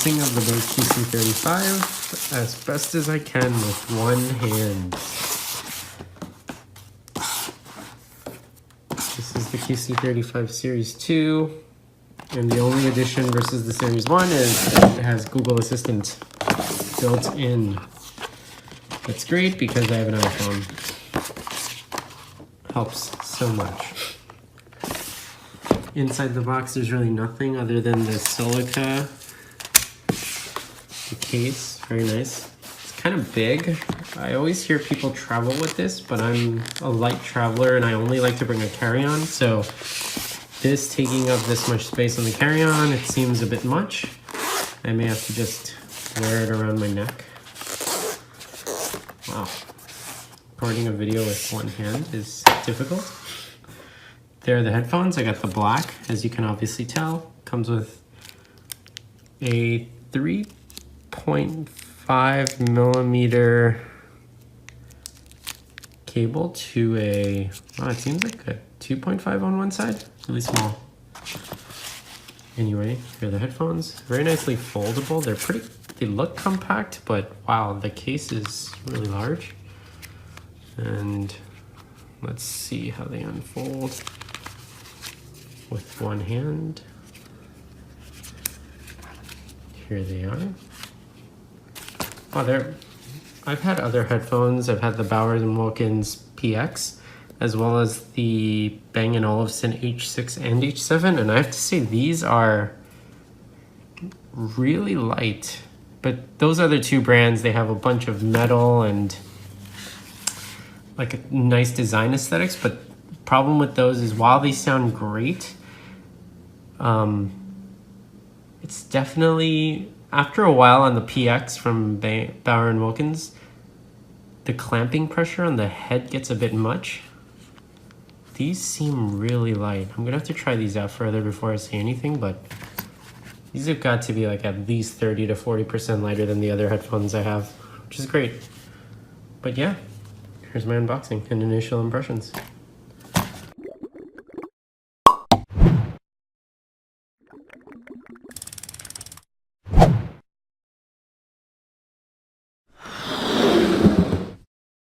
unboxing of the Bose QC35 as best as I can with one hand. This is the QC35 Series 2, and the only addition versus the Series 1 is it has Google Assistant built in. That's great because I have an iPhone. Helps so much. Inside the box, there's really nothing other than the silica. The case, very nice. It's kind of big. I always hear people travel with this, but I'm a light traveler and I only like to bring a carry-on. So this taking up this much space on the carry-on, it seems a bit much. I may have to just wear it around my neck. Wow. Recording a video with one hand is difficult. There are the headphones. I got the black, as you can obviously tell. Comes with a 3.5 millimeter cable to a, oh, it seems like a 2.5 on one side. Really small. Anyway, here are the headphones. Very nicely foldable. They look compact, but wow, the case is really large. And let's see how they unfold with one hand. Here they are. Oh, I've had other headphones. I've had the Bowers & Wilkins PX, as well as the Bang & Olufsen H6 and H7, and I have to say these are really light. But those other two brands, they have a bunch of metal and like a nice design aesthetics, but problem with those is while they sound great, it's definitely, after a while on the PX from Bauer & Wilkins, the clamping pressure on the head gets a bit much. These seem really light. I'm gonna have to try these out further before I say anything, but these have got to be like at least 30 to 40% lighter than the other headphones I have, which is great. But yeah, here's my unboxing and initial impressions.